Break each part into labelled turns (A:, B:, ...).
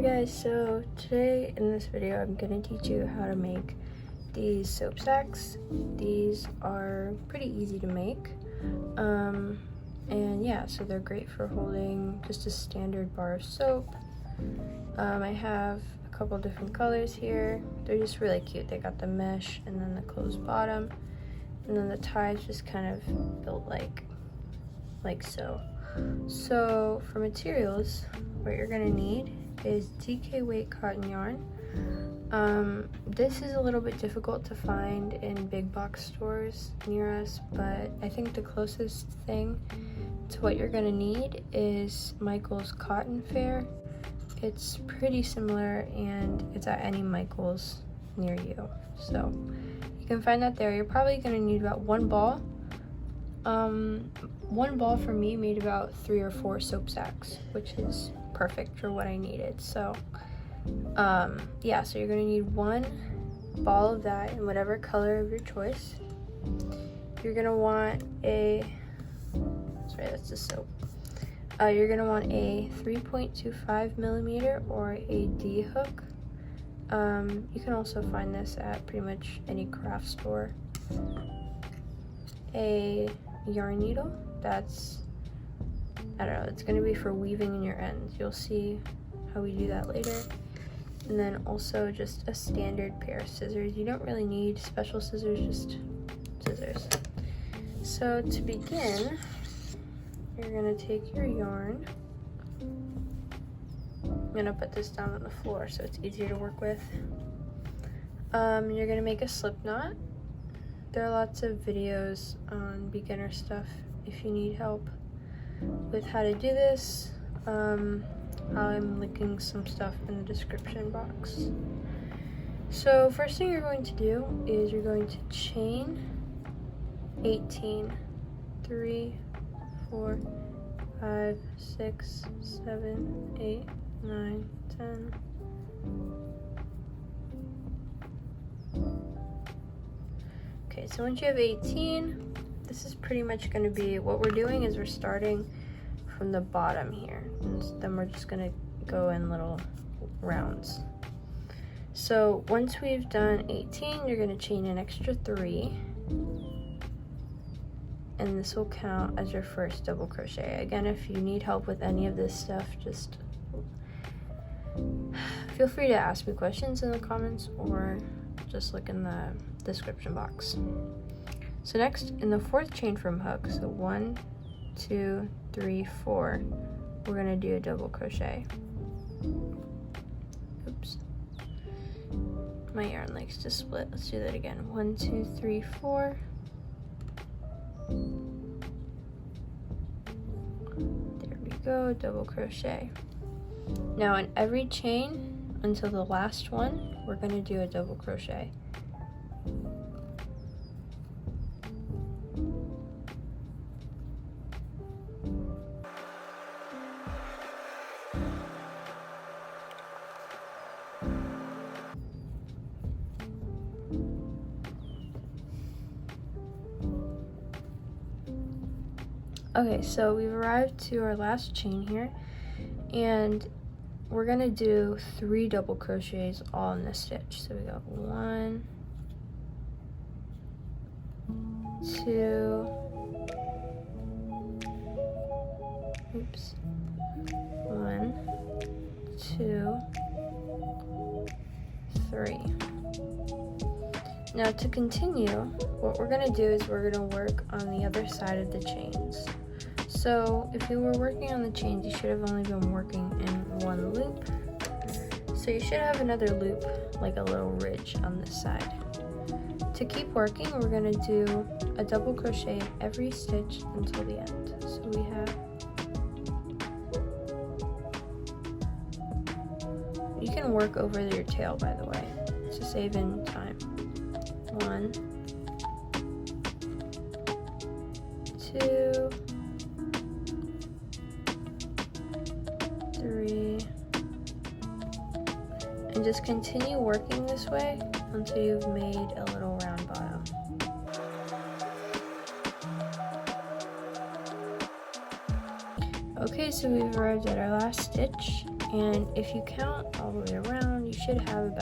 A: guys, so today in this video I'm going to teach you how to make these soap sacks. These are pretty easy to make, and yeah, so they're great for holding just a standard bar of soap. I have a couple different colors here. They're just really cute. They got the mesh and then the closed bottom, and then the ties just kind of built like so. So for materials, what you're gonna need is DK weight cotton yarn. This is a little bit difficult to find in big box stores near us, but I think the closest thing to what you're gonna need is Michael's Cotton Fair. It's pretty similar and it's at any Michael's near you, so you can find that there. You're probably gonna need about one ball. One ball for me made about 3 or 4 soap sacks, which is perfect for what I needed. So yeah, so you're gonna need one ball of that in whatever color of your choice. You're gonna want that's the soap. You're gonna want a 3.25 millimeter or a D hook. You can also find this at pretty much any craft store. A yarn needle, that's, I don't know, it's going to be for weaving in your ends. You'll see how we do that later. And then also just a standard pair of scissors. You don't really need special scissors, just scissors. So to begin, you're going to take your yarn. I'm going to put this down on the floor so it's easier to work with. You're going to make a slip knot. There are lots of videos on beginner stuff if you need help with how to do this. I'm linking some stuff in the description box. So first thing you're going to do is you're going to chain 18, 3, 4, 5, 6, 7, 8, 9, 10. Okay, so once you have 18, this is pretty much going to be, what we're doing is we're starting from the bottom here, and then we're just going to go in little rounds. So once we've done 18, you're going to chain an extra 3, and this will count as your first double crochet. Again, if you need help with any of this stuff, just feel free to ask me questions in the comments or just look in the description box. So next, in the 4th chain from hook, so 1, 2, 3, 4, we're going to do a double crochet. Oops, my yarn likes to split. Let's do that again. 1, 2, 3, 4. There we go, double crochet. Now in every chain until the last one, we're going to do a double crochet. Okay, so we've arrived to our last chain here, and we're gonna do 3 double crochets all in this stitch. So we got 1, 2, oops, 1, 2, 3. Now to continue, what we're gonna do is we're gonna work on the other side of the chains. So if you were working on the chains, you should have only been working in one loop. So you should have another loop, like a little ridge on this side. To keep working, we're gonna do a double crochet in every stitch until the end. So we have, you can work over your tail, by the way, to save in time. 1, 2, 3, and just continue working this way until you've made a little round bottom. Okay, so we've arrived at our last stitch, And if you count all the way around, you should have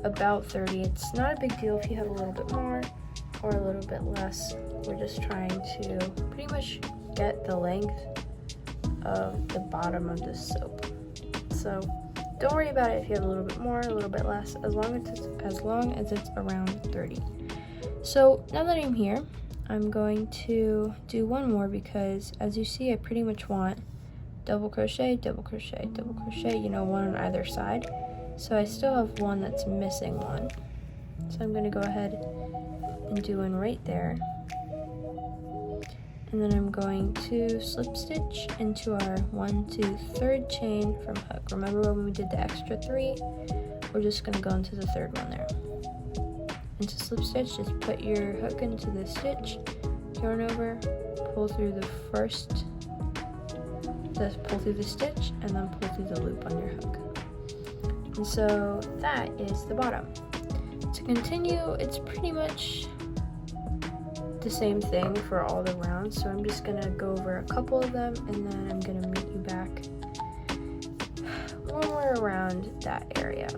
A: about 30. It's not a big deal if you have a little bit more or a little bit less. We're just trying to pretty much get the length of the bottom of the soap. So don't worry about it if you have a little bit more, a little bit less, as long as it's around 30. So now that I'm here, I'm going to do one more because as you see, I pretty much want double crochet, double crochet, double crochet, one on either side. So I still have one that's missing one. So I'm going to go ahead and do one right there. And then I'm going to slip stitch into our 1, 2, 3rd chain from hook. Remember when we did the extra 3? We're just going to go into the 3rd one there. And to slip stitch, just put your hook into the stitch, yarn over, pull through the first, just pull through the stitch, and then pull through the loop on your hook. And so that is the bottom. To continue, it's pretty much the same thing for all the rounds, so I'm just gonna go over a couple of them and then I'm gonna meet you back when we're around that area.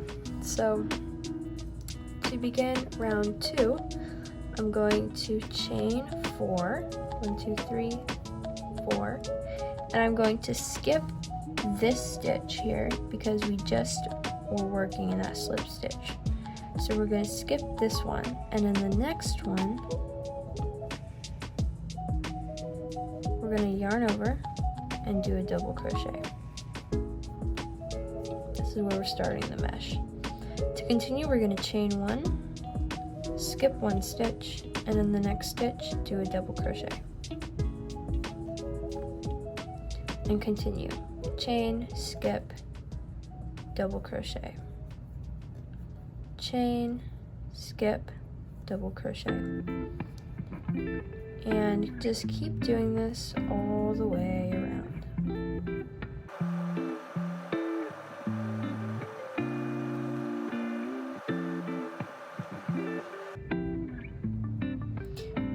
A: So to begin round 2, I'm going to chain 4, 1, 2, 3, 4, and I'm going to skip this stitch here because we just were working in that slip stitch. So we're going to skip this one, and in the next one we're going to yarn over and do a double crochet. This is where we're starting the mesh. To continue, we're going to chain 1, skip 1 stitch, and in the next stitch do a double crochet. And continue. Chain, skip, double crochet. Chain, skip, double crochet. And just keep doing this all the way around.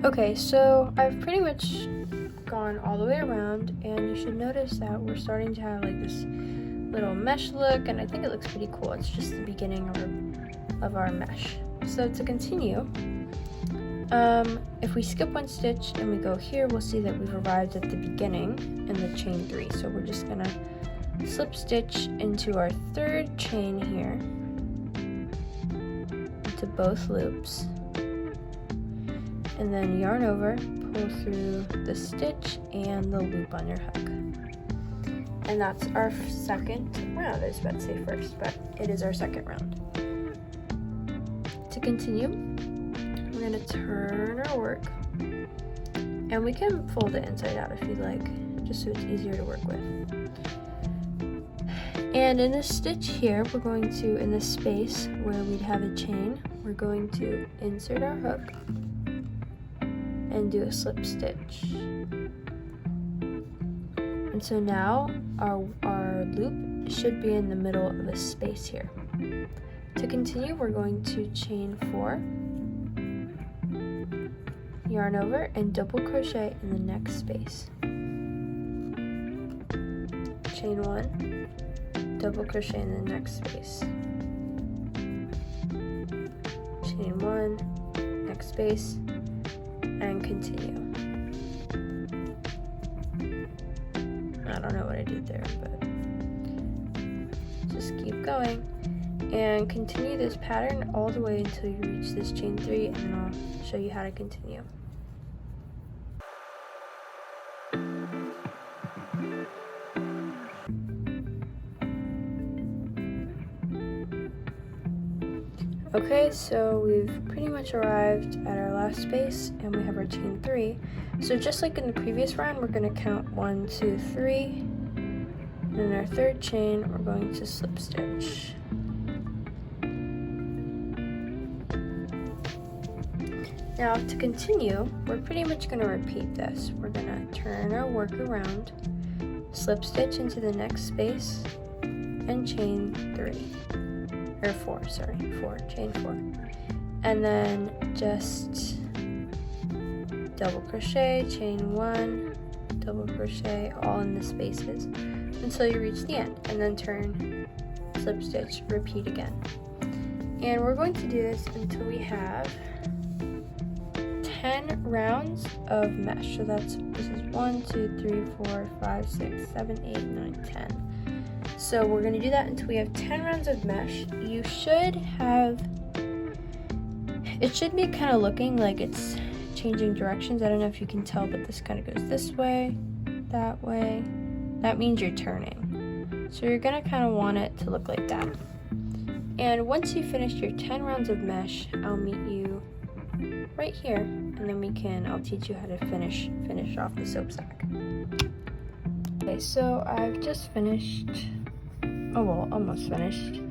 A: Okay, so I've pretty much gone all the way around, and you should notice that we're starting to have like this little mesh look, and I think it looks pretty cool. It's just the beginning of our mesh. So to continue, if we skip 1 stitch and we go here, we'll see that we've arrived at the beginning in the chain 3. So we're just gonna slip stitch into our 3rd chain here, into both loops, and then yarn over, pull through the stitch and the loop on your hook. And that's our second round. I was about to say first, but it is our second round. To continue, we're going to turn our work, and we can fold it inside out if you'd like, just so it's easier to work with. And in this stitch here, we're going to, in this space where we'd have a chain, we're going to insert our hook and do a slip stitch. And so now our loop should be in the middle of a space here. To continue, we're going to chain 4, yarn over, and double crochet in the next space. Chain 1, double crochet in the next space. Chain 1, next space, and continue. I don't know what I did there, but just keep going and continue this pattern all the way until you reach this chain 3, and then I'll show you how to continue. Okay, so we've pretty much arrived at our last space, and we have our chain 3. So just like in the previous round, we're going to count 1, 2, 3, and in our 3rd chain, we're going to slip stitch. Now to continue, we're pretty much going to repeat this. We're going to turn our work around, slip stitch into the next space, and chain 4, chain 4. And then just double crochet, chain 1, double crochet, all in the spaces. until you reach the end, and then turn, slip stitch, repeat again. And we're going to do this until we have 10 rounds of mesh. So this is 1, 2, 3, 4, 5, 6, 7, 8, 9, 10. So we're going to do that until we have 10 rounds of mesh. You should have, it should be kind of looking like it's changing directions. I don't know if you can tell, but this kind of goes this way, that way. That means you're turning. So you're going to kind of want it to look like that. And once you finish your 10 rounds of mesh, I'll meet you right here, and then I'll teach you how to finish off the soap sack. Okay, so I've just finished, almost finished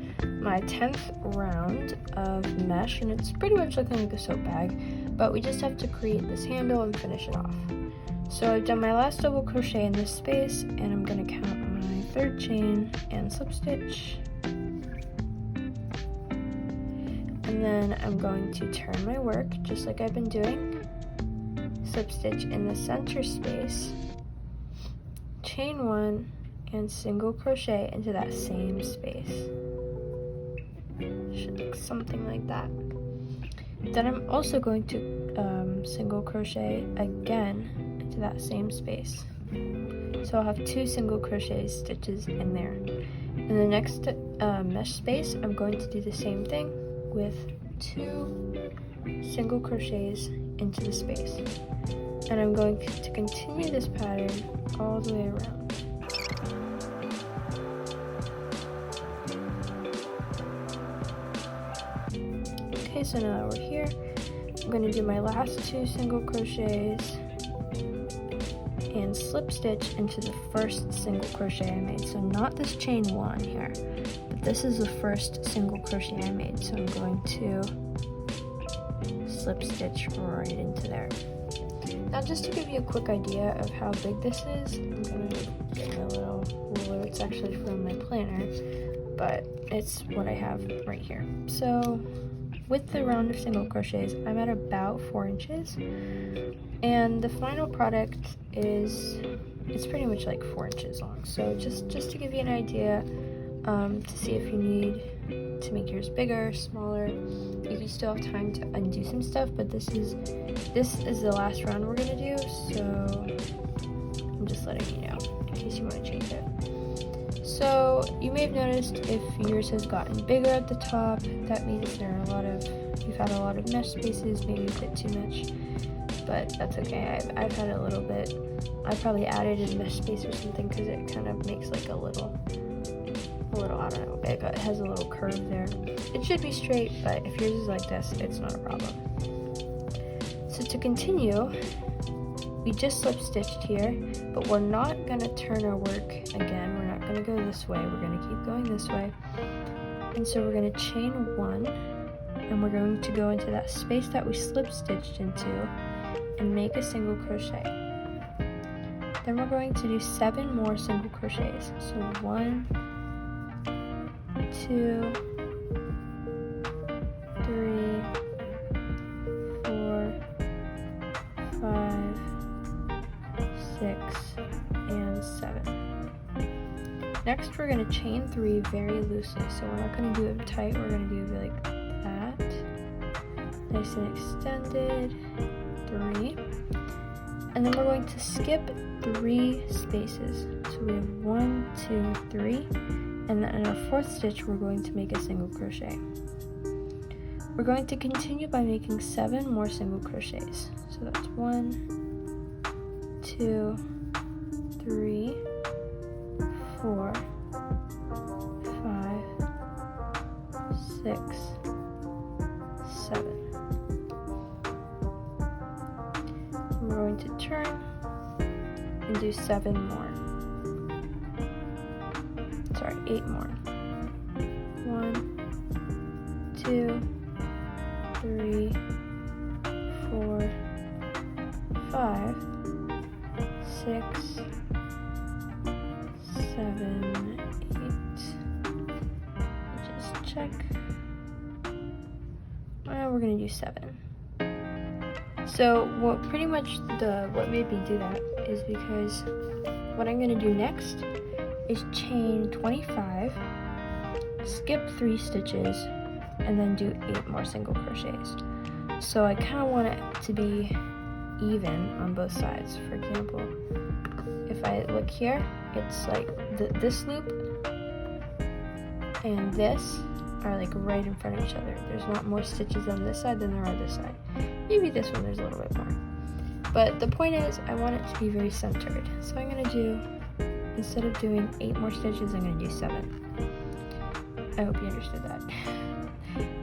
A: my 10th round of mesh, and it's pretty much looking like a soap bag, but we just have to create this handle and finish it off. So I've done my last double crochet in this space, and I'm going to count my 3rd chain and slip stitch. And then I'm going to turn my work, just like I've been doing, slip stitch in the center space, chain 1, and single crochet into that same space. Should look something like that. Then I'm also going to single crochet again into that same space. So I'll have 2 single crochet stitches in there. In the next mesh space, I'm going to do the same thing with 2 single crochets into the space, and I'm going to continue this pattern all the way around. Okay, so now that we're here, I'm going to do my last 2 single crochets and slip stitch into the first single crochet I made. So not this chain 1 here, but this is the first single crochet I made. So I'm going to slip stitch right into there. Now, just to give you a quick idea of how big this is, I'm going to get my little ruler. It's actually from my planner, but it's what I have right here. So with the round of single crochets, I'm at about 4 inches, and the final product it's pretty much like 4 inches long. So just to give you an idea, to see if you need to make yours bigger, smaller, you still have time to undo some stuff, but this is the last round we're gonna do, so I'm just letting you know in case you want to change it. So you may have noticed if yours has gotten bigger at the top, that means you've had a lot of mesh spaces, maybe a bit too much, but that's okay. I've had a little bit. I probably added a mesh space or something because it kind of makes like a little, I don't know, it has a little curve there. It should be straight, but if yours is like this, it's not a problem. So to continue, we just slip stitched here, but we're not gonna turn our work again. We're not gonna go this way. We're gonna keep going this way. And so we're gonna chain 1, and we're going to go into that space that we slip stitched into and make a single crochet. Then we're going to do 7 more single crochets. So 1, 2, 3, 4, 5, 6, and 7. Next, we're going to chain 3 very loosely. So we're not going to do it tight. We're going to do it like that. Nice and extended. 3. And then we're going to skip 3 spaces. So we have 1, 2, 3. And then in our 4th stitch, we're going to make a single crochet. We're going to continue by making 7 more single crochets. So that's 1, 2, 3, 4, 5, 6, 7. We're going to turn and do 7 more. Sorry, 8 more. 1, 2, 3, 4, 5, 6, 7, 8. Just check. We're gonna do 7. So what made me do that is because what I'm gonna do next is chain 25, skip 3 stitches, and then do 8 more single crochets. So I kind of want it to be even on both sides. For example, if I look here, it's like this loop and this are like right in front of each other. There's a lot more stitches on this side than there are this side. Maybe this one there's a little bit more. But the point is, I want it to be very centered. So I'm going to do, instead of doing 8 more stitches, I'm going to do 7. I hope you understood that.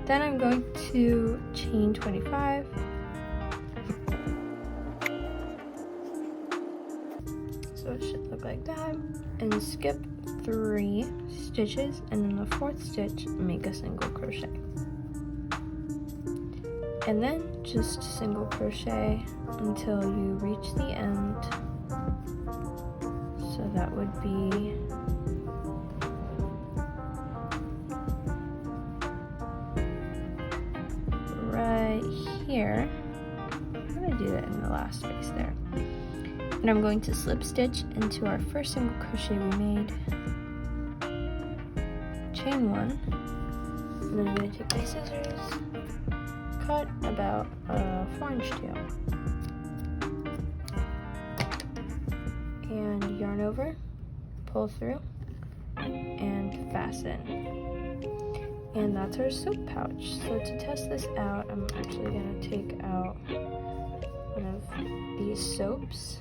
A: Then I'm going to chain 25. So it should look like that. And skip 3 stitches, and then the 4th stitch, make a single crochet. And then just single crochet until you reach the end. So that would be right here. I'm going to do that in the last space there. And I'm going to slip stitch into our first single crochet we made, chain 1, and then I'm going to take my scissors, cut about a 4-inch tail, and yarn over, pull through, and fasten. And that's our soap pouch. So to test this out, I'm actually going to take out one of these soaps.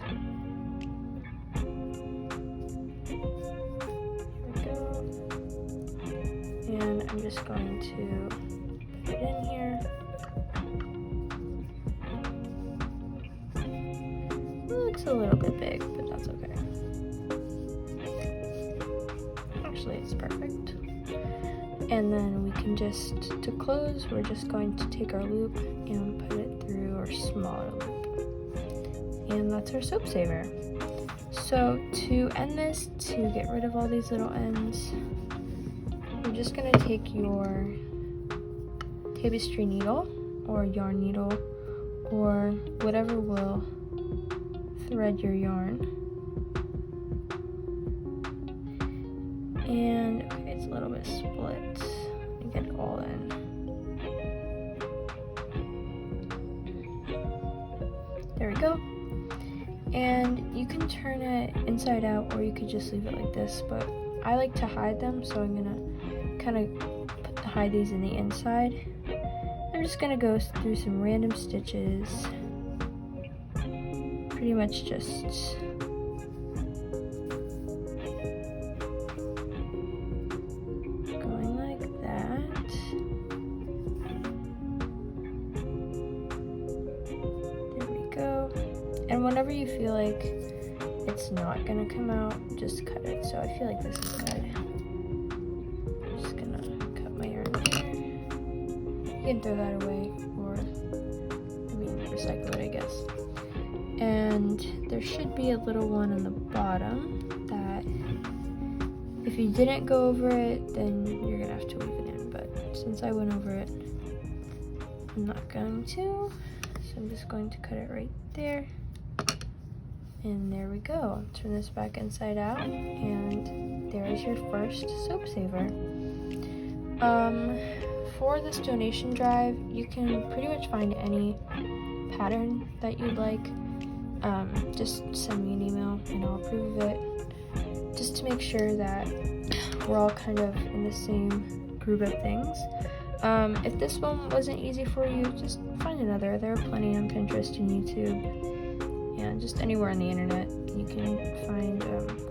A: And I'm just going to put it in here. It looks a little bit big, but that's okay. Actually, it's perfect. And then we can just, to close, we're just going to take our loop and put it through our smaller loop. And that's our soap saver. So to end this, to get rid of all these little ends, you're just going to take your tapestry needle or yarn needle or whatever will thread your yarn. And okay, it's a little bit split. Let me get it all in. There we go. And you can turn it inside out, or you could just leave it like this, but I like to hide them, so I'm gonna kind of hide these in the inside. I'm just gonna go through some random stitches, pretty much just going like that. There we go. And whenever you feel like it's not gonna come out, just cut it. So I feel like this is good. I'm just gonna cut my yarn there. You can throw that away, or recycle it, I guess. And there should be a little one on the bottom that if you didn't go over it, then you're gonna have to weave it in. But since I went over it, I'm not going to. So I'm just going to cut it right there. And there we go. Turn this back inside out, and there is your first soap saver. For this donation drive, you can pretty much find any pattern that you'd like. Just send me an email and I'll approve of it, just to make sure that we're all kind of in the same group of things. If this one wasn't easy for you, just find another. There are plenty on Pinterest and YouTube, and just anywhere on the internet you can find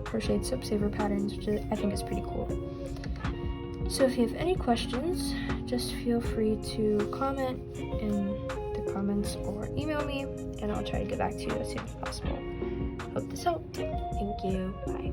A: crocheted soap saver patterns, which I think is pretty cool. So if you have any questions, just feel free to comment in the comments or email me, and I'll try to get back to you as soon as possible. Hope this helped. Thank you. Bye.